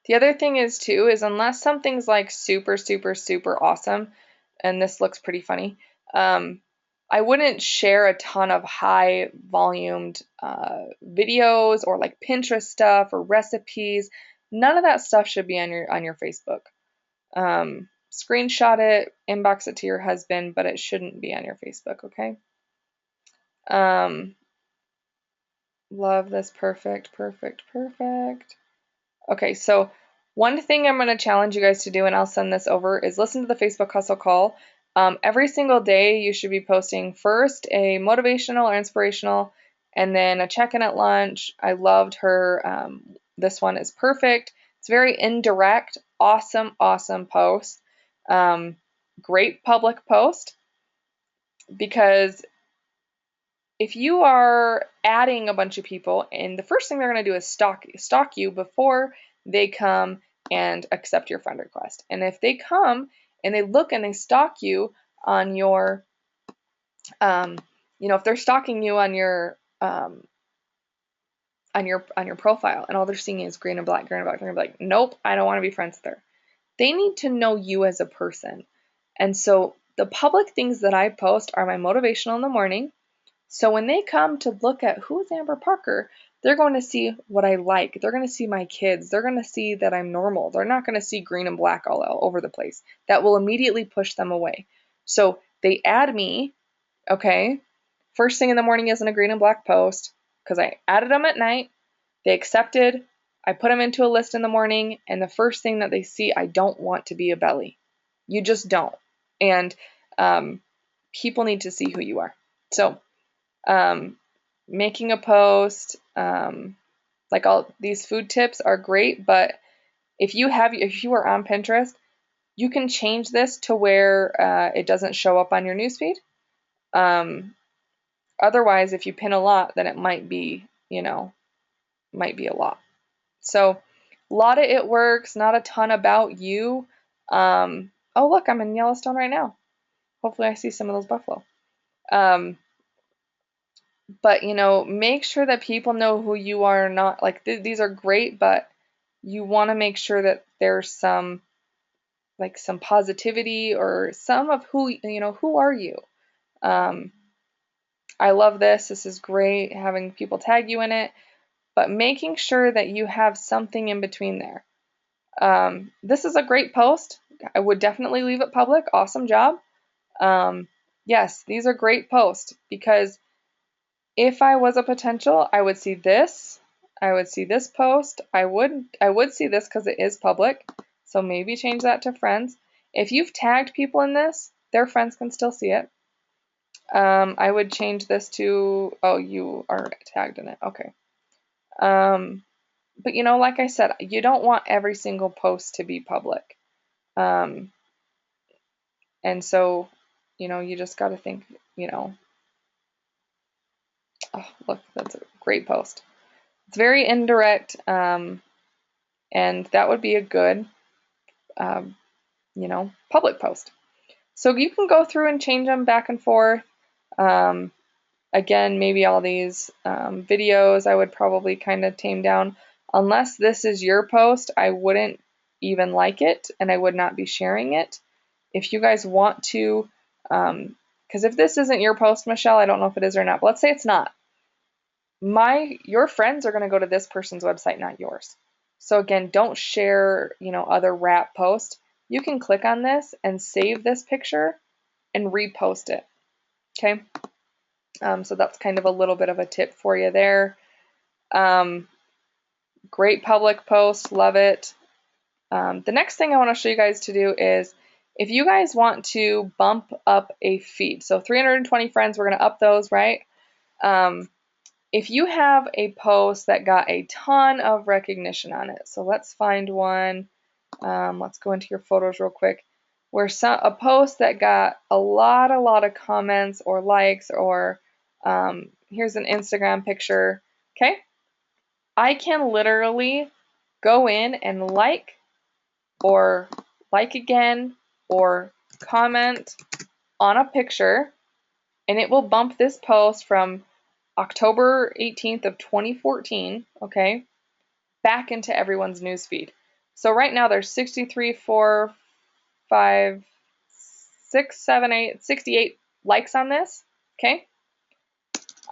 The other thing is too, is unless something's like super, super, super awesome, and this looks pretty funny, I wouldn't share a ton of high volumed videos or like Pinterest stuff or recipes. None of that stuff should be on your Facebook. Screenshot it, inbox it to your husband, but it shouldn't be on your Facebook, okay? Love this. Perfect, perfect, perfect. Okay, so one thing I'm going to challenge you guys to do, and I'll send this over, is listen to the Facebook Hustle Call. Every single day you should be posting first a motivational or inspirational, and then a check-in at lunch. I loved her. This one is perfect. It's very indirect. Awesome, awesome post. Great public post, because if you are adding a bunch of people and the first thing they're going to do is stalk you before they come and accept your friend request. And if they come and they look and they stalk you on your, if they're stalking you on your profile and all they're seeing is green and black, they're going to be like, nope, I don't want to be friends with her. They need to know you as a person. And so the public things that I post are my motivational in the morning. So when they come to look at who's Amber Parker, they're going to see what I like. They're going to see my kids. They're going to see that I'm normal. They're not going to see green and black all over the place. That will immediately push them away. So they add me, okay? First thing in the morning isn't a green and black post because I added them at night. They accepted. I put them into a list in the morning, and the first thing that they see, I don't want to be a belly. You just don't. And people need to see who you are. So making a post, like all these food tips are great, but if you are on Pinterest, you can change this to where it doesn't show up on your newsfeed. Otherwise, if you pin a lot, then it might be a lot. So a lot of it works, not a ton about you. Oh, look, I'm in Yellowstone right now. Hopefully I see some of those buffalo. But, make sure that people know who you are. Not like these are great, but you want to make sure that there's some positivity or some of who are you? I love this. This is great having people tag you in it, but making sure that you have something in between there. This is a great post. I would definitely leave it public. Awesome job. Yes, these are great posts because if I was a potential, I would see this. I would see this post. I would see this because it is public. So maybe change that to friends. If you've tagged people in this, their friends can still see it. I would change this to, oh, you are tagged in it. Okay. But like I said, you don't want every single post to be public. And so, you just got to think, oh, look, that's a great post. It's very indirect, and that would be a good, public post. So you can go through and change them back and forth. Again, maybe all these videos I would probably kind of tame down. Unless this is your post, I wouldn't even like it, and I would not be sharing it. If you guys want to, because if this isn't your post, Michelle, I don't know if it is or not, but let's say it's not. Your friends are going to go to this person's website, not yours. So again, don't share, other wrap posts. You can click on this and save this picture and repost it. Okay. So that's kind of a little bit of a tip for you there. Great public post, love it. The next thing I want to show you guys to do is if you guys want to bump up a feed, so 320 friends, we're going to up those, right? If you have a post that got a ton of recognition on it, so let's find one. Let's go into your photos real quick. Where a post that got a lot of comments or likes, or here's an Instagram picture. Okay, I can literally go in and like again, or comment on a picture, and it will bump this post from October 18th of 2014, okay, back into everyone's newsfeed. So right now there's 63, 4, 5, 6, 7, 8, 68 likes on this, okay?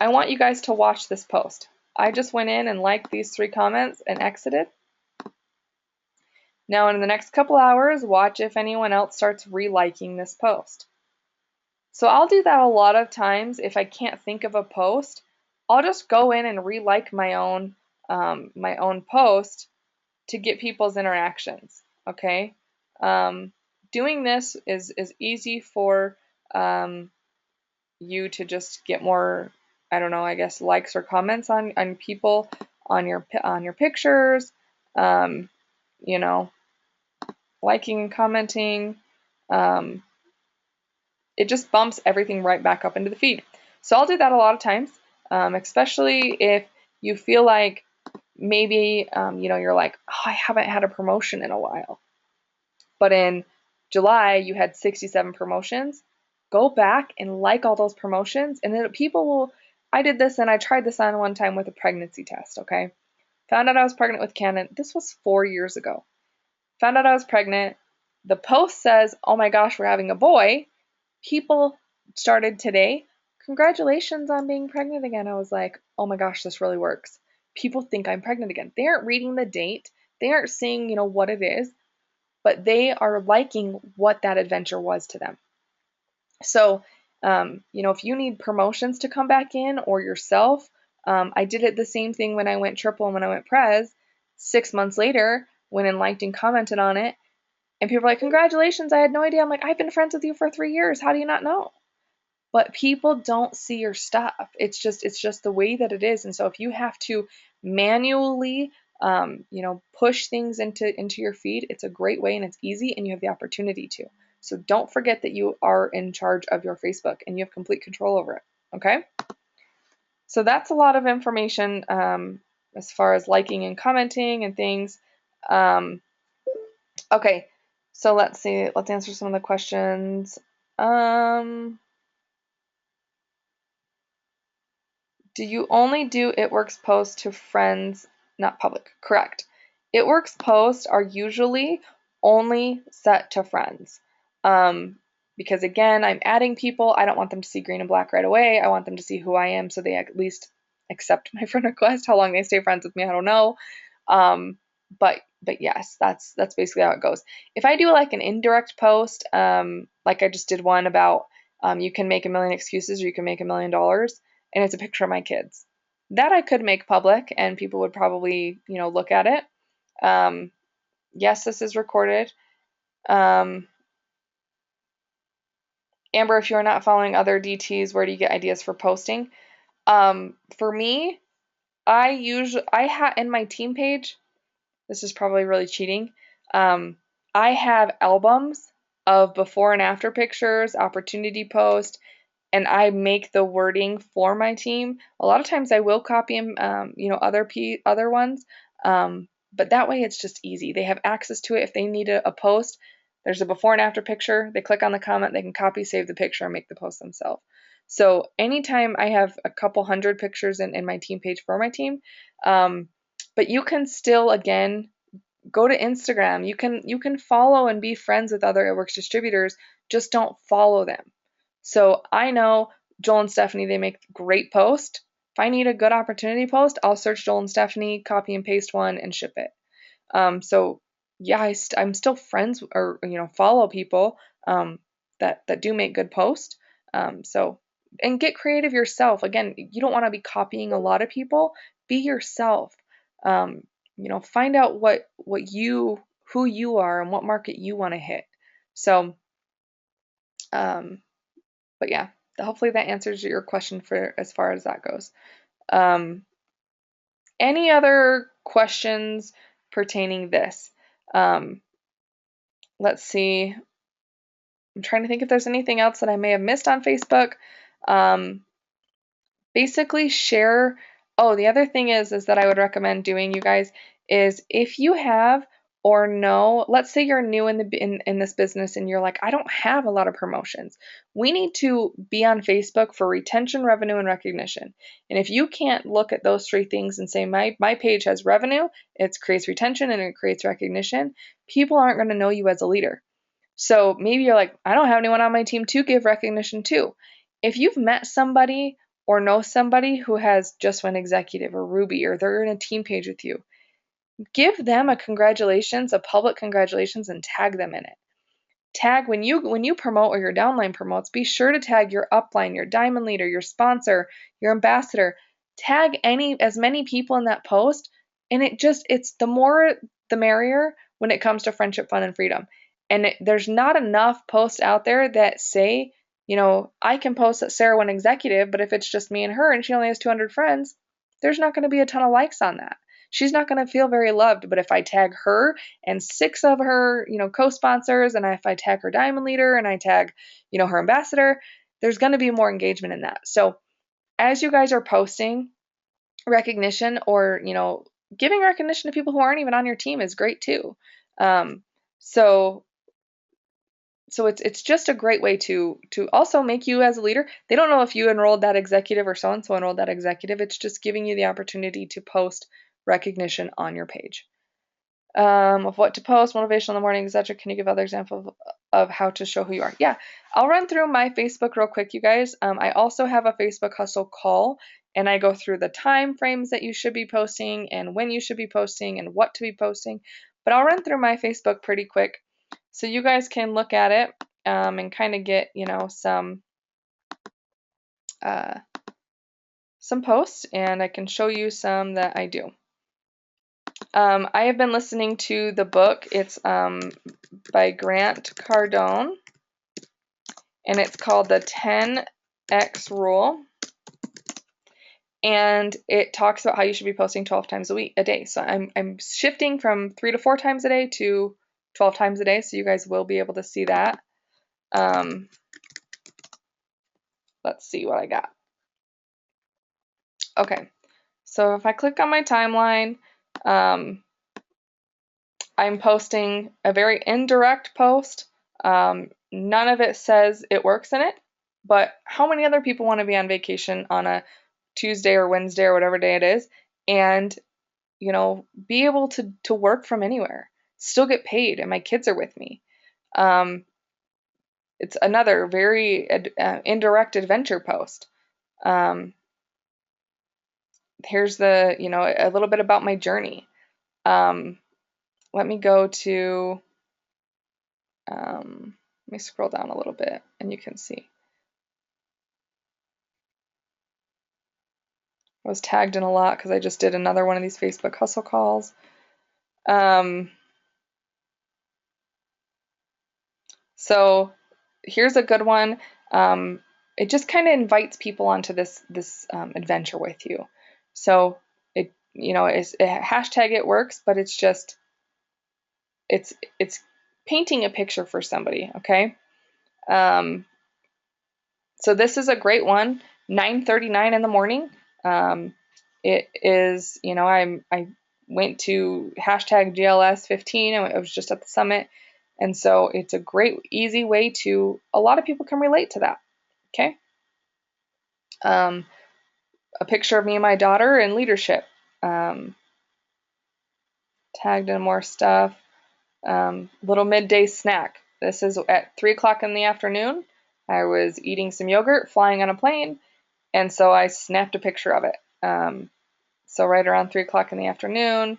I want you guys to watch this post. I just went in and liked these 3 comments and exited. Now in the next couple hours, watch if anyone else starts reliking this post. So I'll do that a lot of times if I can't think of a post. I'll just go in and relike my own post to get people's interactions. Okay, doing this is easy for you to just get more, I don't know, I guess likes or comments on people on your pictures. Liking and commenting. It just bumps everything right back up into the feed. So I'll do that a lot of times, especially if you feel like maybe, you're like, oh, I haven't had a promotion in a while. But in July, you had 67 promotions. Go back and like all those promotions, and then people will, I did this and I tried this on one time with a pregnancy test, okay? Found out I was pregnant with Canon. This was 4 years ago. Found out I was pregnant. The post says, oh my gosh, we're having a boy. People started today, congratulations on being pregnant again. I was like, oh my gosh, this really works. people think I'm pregnant again. They aren't reading the date. They aren't seeing, what it is, but they are liking what that adventure was to them. So, if you need promotions to come back in or yourself, I did it the same thing when I went triple and when I went prez. 6 months later, went and liked and commented on it, and people are like, "Congratulations! I had no idea." I'm like, "I've been friends with you for 3 years. How do you not know?" But people don't see your stuff. It's just the way that it is. And so if you have to manually, push things into your feed, it's a great way and it's easy and you have the opportunity to. So don't forget that you are in charge of your Facebook and you have complete control over it. Okay. So that's a lot of information as far as liking and commenting and things. Okay. So let's see. Let's answer some of the questions. Do you only do It Works posts to friends, not public? Correct. It Works posts are usually only set to friends. Because again, I'm adding people. I don't want them to see green and black right away. I want them to see who I am so they at least accept my friend request. How long they stay friends with me, I don't know. But yes, that's basically how it goes. If I do like an indirect post, like I just did one about you can make a million excuses or you can make $1 million, and it's a picture of my kids. That I could make public and people would probably, look at it. Yes, this is recorded. Amber, if you're not following other DTs, where do you get ideas for posting? For me, in my team page, this is probably really cheating. I have albums of before and after pictures, opportunity post, and I make the wording for my team. A lot of times I will copy them, other ones, but that way it's just easy. They have access to it. If they need a post, there's a before and after picture. They click on the comment, they can copy, save the picture, and make the post themselves. So anytime I have a couple hundred pictures in my team page for my team, but you can still, again, go to Instagram. You can follow and be friends with other It Works distributors, just don't follow them. So I know Joel and Stephanie, they make great posts. If I need a good opportunity post, I'll search Joel and Stephanie, copy and paste one, and ship it. So yeah, I'm still friends or follow people that do make good posts. And get creative yourself. Again, you don't want to be copying a lot of people. Be yourself. Find out who you are and what market you want to hit. So, but yeah, hopefully that answers your question for as far as that goes. Any other questions pertaining this? Let's see. I'm trying to think if there's anything else that I may have missed on Facebook. Basically share. Oh, the other thing is that I would recommend doing, you guys, is if you have or know, let's say you're new in this business and you're like, I don't have a lot of promotions. We need to be on Facebook for retention, revenue, and recognition. And if you can't look at those three things and say my page has revenue, it creates retention and it creates recognition, people aren't going to know you as a leader. So maybe you're like, I don't have anyone on my team to give recognition to. If you've met somebody or know somebody who has just went executive or Ruby, or they're in a team page with you, give them a public congratulations, and tag them in it. Tag when you promote or your downline promotes, be sure to tag your upline, your diamond leader, your sponsor, your ambassador. Tag as many people in that post, and it's the more the merrier when it comes to friendship, fun, and freedom. And there's not enough posts out there that say, I can post that Sarah went executive, but if it's just me and her and she only has 200 friends, there's not going to be a ton of likes on that. She's not going to feel very loved. But if I tag her and 6 of her, co-sponsors, and if I tag her diamond leader and I tag, her ambassador, there's going to be more engagement in that. So as you guys are posting recognition or, giving recognition to people who aren't even on your team is great too. So it's just a great way to also make you as a leader. They don't know if you enrolled that executive or so-and-so enrolled that executive. It's just giving you the opportunity to post recognition on your page. Of what to post, motivation in the morning, etc. Can you give other examples of how to show who you are? Yeah, I'll run through my Facebook real quick, you guys. I also have a Facebook Hustle call. and I go through the time frames that you should be posting and when you should be posting and what to be posting. But I'll run through my Facebook pretty quick so you guys can look at it and kind of get, some posts, and I can show you some that I do. I have been listening to the book. It's by Grant Cardone, and it's called The 10X Rule. And it talks about how you should be posting 12 times a day. So I'm shifting from 3 to 4 times a day to 12 times a day. So you guys will be able to see that. Let's see what I got. Okay, so if I click on my timeline, I'm posting a very indirect post. None of it says it works in it, but how many other people want to be on vacation on a Tuesday or Wednesday or whatever day it is, and be able to work from anywhere, still get paid, and my kids are with me? It's another very indirect adventure post. Here's a little bit about my journey. Let me go to, let me scroll down a little bit and you can see. I was tagged in a lot because I just did another one of these Facebook hustle calls. So here's a good one. It just kind of invites people onto this adventure with you. So hashtag it works, but it's just it's painting a picture for somebody. Okay. So this is a great one. 9:39 in the morning. It is, I went to hashtag GLS 15. I was just at the summit. And so it's a great, easy way to, a lot of people can relate to that. Okay. A picture of me and my daughter in leadership. Tagged in more stuff. Little midday snack. This is at 3 o'clock in the afternoon. I was eating some yogurt, flying on a plane, and so I snapped a picture of it. So right around 3 o'clock in the afternoon.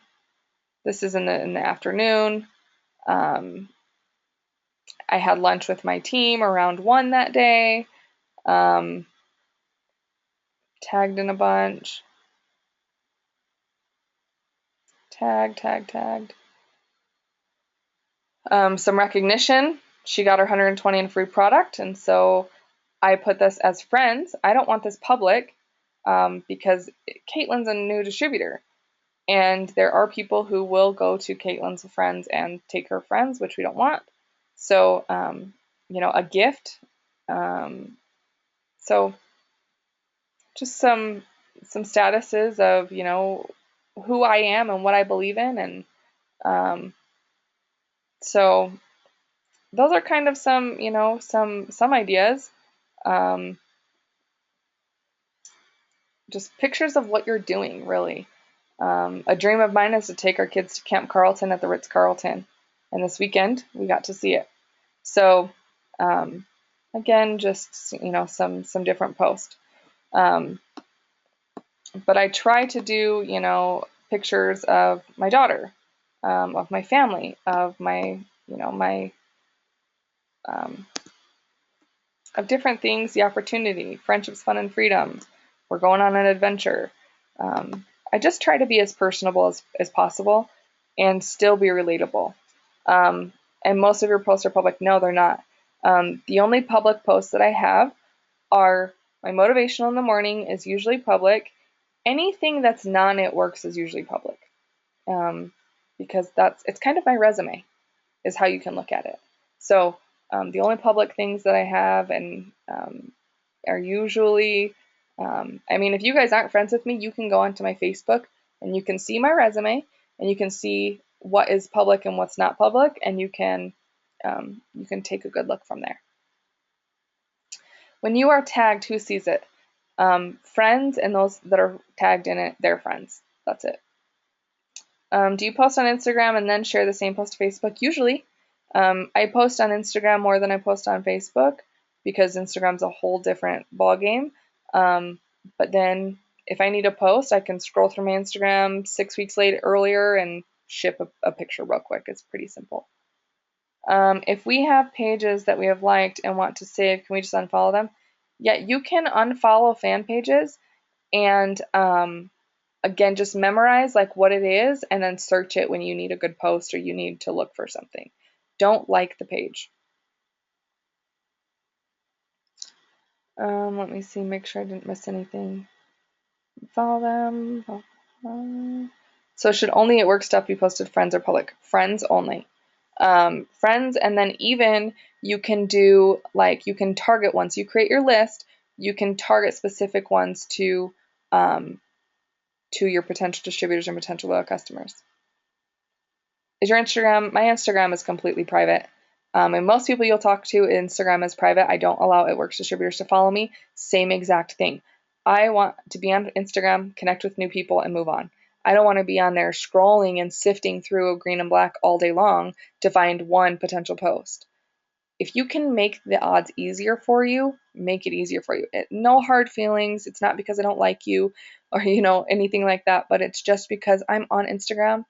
This is in the afternoon. I had lunch with my team around 1 that day. Tagged in a bunch. Tagged. Some recognition. She got her 120 in free product, and so I put this as friends. I don't want this public because Caitlin's a new distributor, and there are people who will go to Caitlin's friends and take her friends, which we don't want. So, a gift. So just some statuses of, who I am and what I believe in. And so those are kind of some, some ideas. Just pictures of what you're doing, really. A dream of mine is to take our kids to Camp Carlton at the Ritz-Carlton. And this weekend, we got to see it. So, again, just, some different posts. But I try to do, pictures of my daughter, of my family, of my, of different things, the opportunity, friendships, fun, and freedom. We're going on an adventure. I just try to be as personable as possible and still be relatable. And most of your posts are public. No, they're not. The only public posts that I have are my motivational in the morning is usually public. Anything that's non-it works is usually public. Because it's kind of my resume is how you can look at it. So the only public things that I have and are usually, if you guys aren't friends with me, you can go onto my Facebook and you can see my resume and you can see what is public and what's not public, and you can take a good look from there. When you are tagged, who sees it? Friends and those that are tagged in it, they're friends. That's it. Do you post on Instagram and then share the same post to Facebook? Usually. I post on Instagram more than I post on Facebook because Instagram's a whole different ballgame. But then if I need a post, I can scroll through my Instagram 6 weeks earlier and ship a picture real quick. It's pretty simple. If we have pages that we have liked and want to save, can we just unfollow them? Yeah, you can unfollow fan pages, and again, just memorize like what it is and then search it when you need a good post or you need to look for something. Don't like the page. Let me see, make sure I didn't miss anything. Follow them. So should only at work stuff be posted friends or public? Friends only. Friends, and then even you can do like you can target once you create your list, you can target specific ones to your potential distributors and potential loyal customers. Is your Instagram? My Instagram is completely private. And most people you'll talk to, Instagram is private. I don't allow It Works distributors to follow me. Same exact thing. I want to be on Instagram, connect with new people, and move on. I don't want to be on there scrolling and sifting through green and black all day long to find one potential post. If you can make the odds easier for you, make it easier for you. No hard feelings. It's not because I don't like you or anything like that, but it's just because I'm on Instagram.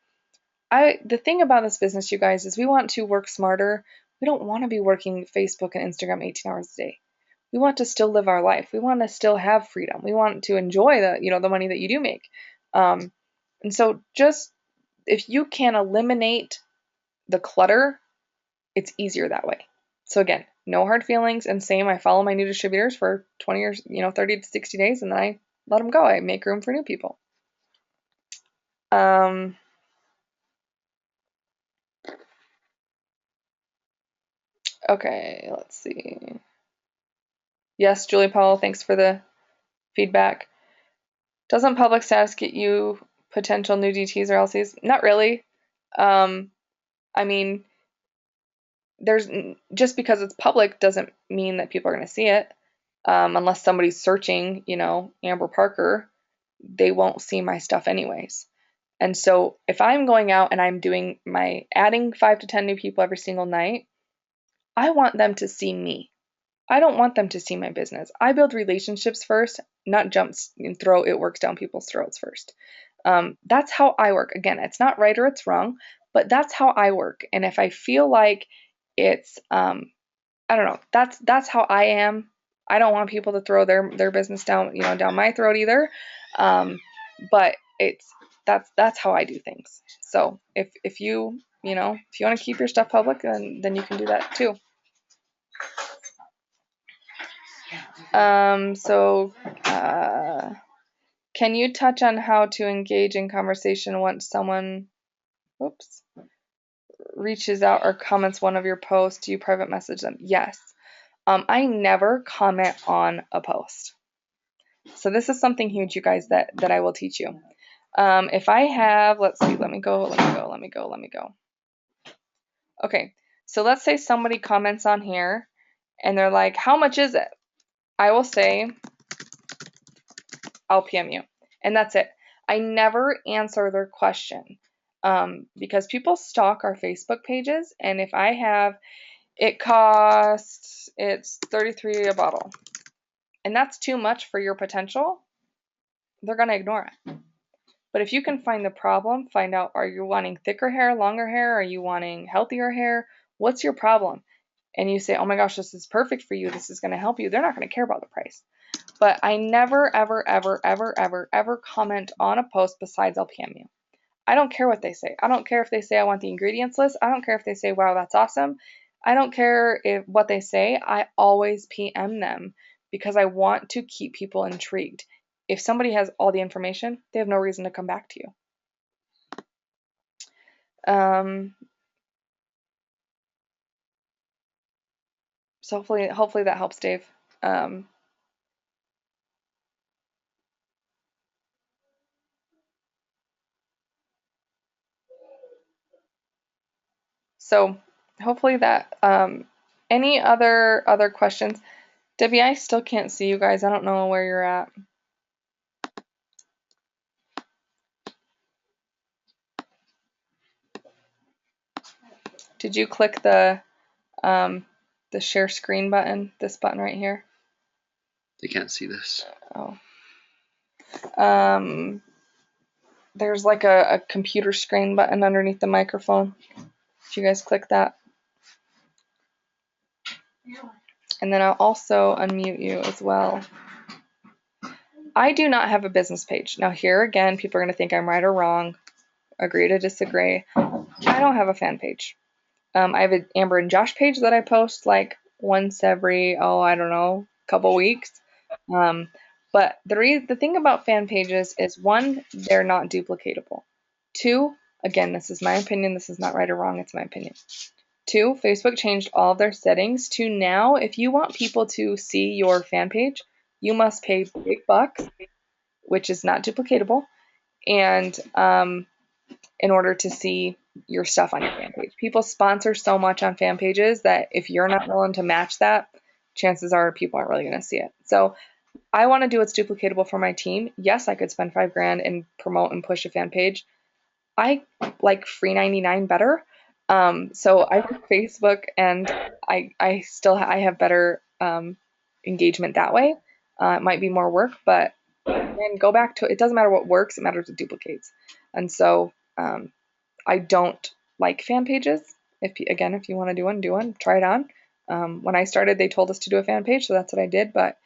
The thing about this business, you guys, is we want to work smarter. We don't want to be working Facebook and Instagram 18 hours a day. We want to still live our life. We want to still have freedom. We want to enjoy the money that you do make. And so just if you can eliminate the clutter, it's easier that way. So again, no hard feelings. And same, I follow my new distributors for 20 years, 30 to 60 days, and then I let them go. I make room for new people. Okay, let's see. Yes, Julie Powell, thanks for the feedback. Doesn't public status get you potential new DTs or LCs? Not really. I mean, just because it's public doesn't mean that people are going to see it. Unless somebody's searching, Amber Parker, they won't see my stuff anyways. And so if I'm going out and I'm doing adding 5 to 10 new people every single night, I want them to see me. I don't want them to see my business. I build relationships first, not jumps and throw It Works down people's throats first. That's how I work. Again, it's not right or it's wrong, but that's how I work. And if I feel like it's, I don't know, that's how I am. I don't want people to throw their business down my throat either. But that's how I do things. So if you want to keep your stuff public, then you can do that too. Can you touch on how to engage in conversation once someone reaches out or comments one of your posts? Do you private message them? Yes. I never comment on a post. So this is something huge, you guys, that I will teach you. If I have, let's see, let me go. Okay, so let's say somebody comments on here and they're like, how much is it? I will say, I'll PM you. And that's it. I never answer their question because people stalk our Facebook pages. And if I have, it's $33 a bottle, and that's too much for your potential, they're going to ignore it. But if you can find the problem, find out, are you wanting thicker hair, longer hair? Are you wanting healthier hair? What's your problem? And you say, oh my gosh, this is perfect for you. This is going to help you. They're not going to care about the price. But I never, ever, ever, ever, ever, ever comment on a post besides I'll PM you. I don't care what they say. I don't care if they say I want the ingredients list. I don't care if they say, wow, that's awesome. I don't care what they say. I always PM them because I want to keep people intrigued. If somebody has all the information, they have no reason to come back to you. So hopefully that helps, Dave. So hopefully that, any other questions? Debbie, I still can't see you guys. I don't know where you're at. Did you click the share screen button, this button right here? They can't see this. Oh. There's like a computer screen button underneath the microphone. If you guys click that. And then I'll also unmute you as well. I do not have a business page. Now here again, people are going to think I'm right or wrong, agree to disagree. I don't have a fan page. I have an Amber and Josh page that I post like once every, I don't know, couple weeks. But the thing about fan pages is, one, they're not duplicatable. Two, again, this is my opinion. This is not right or wrong. It's my opinion. Two, Facebook changed all of their settings to now, if you want people to see your fan page, you must pay big bucks, which is not duplicatable, and in order to see your stuff on your fan page. People sponsor so much on fan pages that if you're not willing to match that, chances are people aren't really going to see it. So I want to do what's duplicatable for my team. Yes, I could spend $5,000 and promote and push a fan page. I like free 99 better. So I work Facebook, and I have better engagement that way. It might be more work, but then go back to, it doesn't matter what works, it matters what duplicates. And so I don't like fan pages. If you want to do one, try it on. When I started, they told us to do a fan page, so that's what I did. But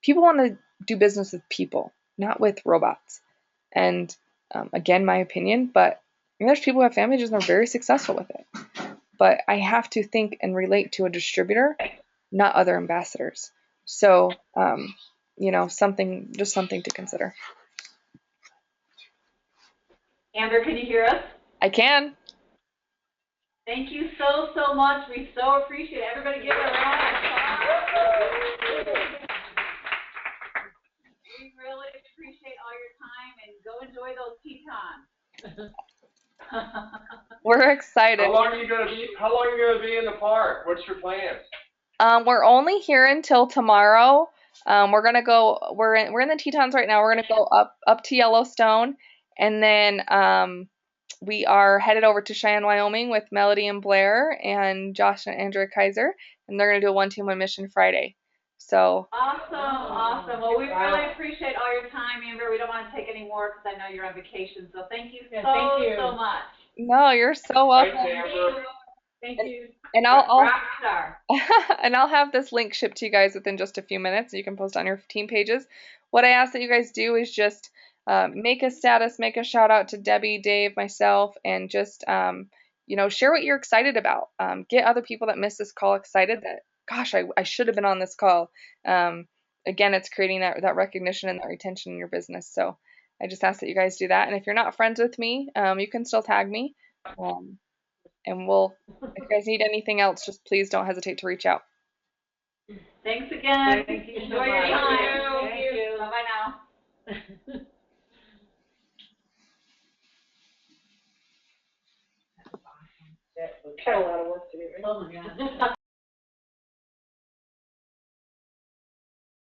people want to do business with people, not with robots. And again, my opinion, but there's people who have fan pages and they're very successful with it. But I have to think and relate to a distributor, not other ambassadors. So, something to consider. Amber, can you hear us? I can. Thank you so much. We so appreciate it. Everybody give her a round of applause. We really appreciate all your time, and go enjoy those tetons. We're excited. How long are you gonna be in the park? What's your plans? We're only here until tomorrow. We're gonna go. We're in the Tetons right now. We're gonna go up to Yellowstone, and then we are headed over to Cheyenne, Wyoming with Melody and Blair and Josh and Andrea Kaiser, and they're gonna do a 1-team 1 mission Friday. So awesome. Well, we really appreciate all your time, Amber. We don't want to take any more because I know you're on vacation. So thank you so much. No, you're so welcome. Thanks, Amber. Thank you. And I'll Rockstar. and I'll have this link shipped to you guys within just a few minutes. You can post on your team pages. What I ask that you guys do is just make a status, make a shout out to Debbie, Dave, myself, and just share what you're excited about. Get other people that missed this call excited that, gosh, I should have been on this call. Again, it's creating that recognition and that retention in your business. So I just ask that you guys do that. And if you're not friends with me, you can still tag me. And if you guys need anything else, just please don't hesitate to reach out. Thanks again. Thank you. Enjoy your time. Thank you. Bye-bye now. Got a lot of work to do, right? Oh my God.